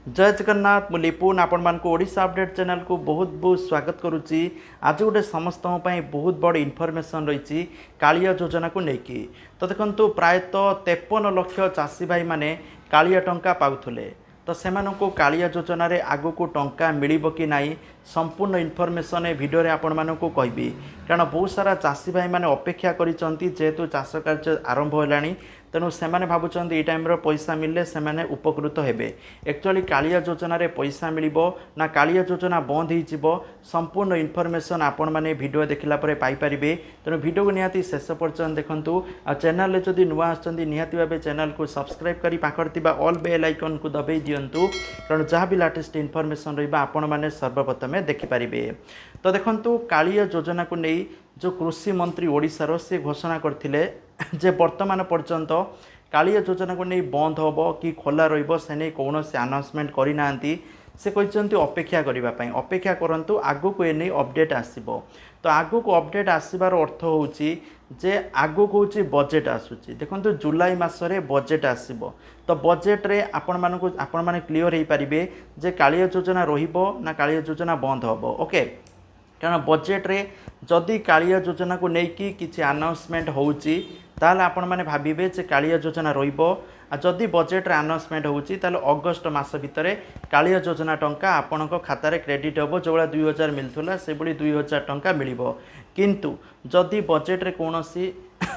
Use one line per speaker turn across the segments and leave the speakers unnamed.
जय जगन्नाथ मु लिपुन आपण मान को ओडिशा अपडेट चैनल को बहुत बहुत स्वागत करुच्ची। आज गोटे समस्त बहुत बड़ इनफॉरमेशन रही कालिया योजना को लेकिन तो देखो प्रायतः 53 लाख चाषी भाई माने कालिया टंका पाउथुले तो सेमानंको कालिया योजना रे आगो को टंका मिलिबो कि नाही संपूर्ण इनफॉरमेशन ए वीडियो रे आपण मानकु कहबी कारण बहुत सारा चाषी भाई माने अपेक्षा करिसंती जेहेतु चाष कार्य आरंभ होलानी तेणु से भावुं ये टाइम पैसा मिले से उपकृत हेबे। एक्चुअली कालिया योजना रे पैसा मिलिबो ना कालिया योजना बंद हो संपूर्ण इनफॉरमेशन आपण मैंने वीडियो देखला परे पाई परिबे। तेणु वीडियो को निहाती शेष पर्यंत देखंतु आ चैनल रे जदि नुआ आछंती निहाती भाबे चैनल को सब्सक्राइब करी पाखर थिबा ऑल बेल आइकन को दबाई दियंतु कारण जहाँ भी लेटेस्ट इनफॉरमेशन रहिबा आपण माने सर्वप्रथमे देखि परिबे। तो देखंतु कालिया योजना को नहीं जो कृषि मंत्री ओडिशार से घोषणा करथिले जे वर्तमान पर्यंत कालिया योजना को नहीं बंद होबो कि खोला रहिबो से नहीं कौन से अनाउंसमेंट करि नांती से कहते अपेक्षा करने अपेक्षा करंतु आगु को एने अपडेट आसीबो। तो आगु को अपडेट आसीबार अर्थ होउची जे आगु को होची बजेट आसुची देखंतु जुलाई मासरे बजेट आसीबो। तो बजेट रे आपण माने क्लियर हो पारिबे जे कालिया योजना रहिबो ना कालिया योजना बंद होबो। ओके कारण बजेट रे जदि कालिया योजना को लेकिन किसी अनाउंसमेंट होउची ताल आपण माने भाबिबे जे कालिया योजना रहिबो आ जदि बजेट रे अनाउंसमेंट होउची ताल अगस्त मास भितरे कालिया योजना टंका आपणक खाता रे क्रेडिट होबो जो 2000 मिलथुला से बली 2000 टंका मिलिबो। किंतु जदि बजेट रे कोनोसी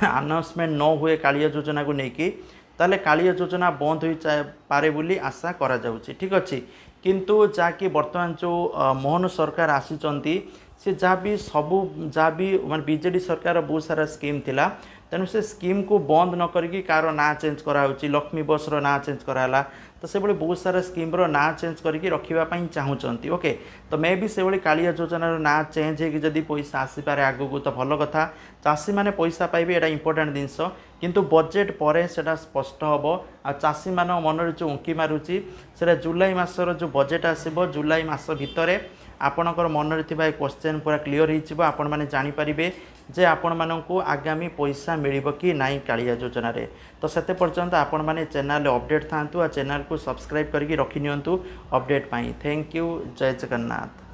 अनाउंसमेंट न हुए कालिया योजना को लेकिन ताले कालिया योजना बंद हो पारे बोली आशा करा जाउची। ठीक अछि किंतु जाकि वर्तमान जो मोहन सरकार आसीचंती से जहाँ भी सबू जहाँ भी मान बीजेडी सरकार बहुत सारा स्कीम थिला तेणु से स्कीम को बंद न करिकी कार ना चेंज कराउची लक्ष्मी बस रो ना चेंज कराला तो से बड़ी बहुत सारा स्कीम रो ना चेंज करके रखिबा पई चाहूचंती। ओके तो मे भी से बड़ी कालिया योजना रो ना चेंज है कि जदी पैसा आसी पारे आगु को तो भलो कथा चाषी माने पैसा पाइबे एटा इंपोर्टेंट जिनस किंतु बजेट परे सेटा स्पष्ट हबो आ चाषी मान मन रे जो उंकी मारुची सेटा जुलाई मासर जो बजेट आसीबो जुलाई मास भितरे आपणकर मन रे थिबा क्वेश्चन पूरा क्लियर हो आपण माने जानि परिबे जे आपण माननकु आगामी पैसा मिलिबो कि नाही कालिया योजना रे। तो सेते पर्यंत आपण माने चैनल अपडेट थांतु आ चैनल को सब्सक्राइब करके रखि नियंतु अपडेट पाई। थैंक यू जय जगन्नाथ।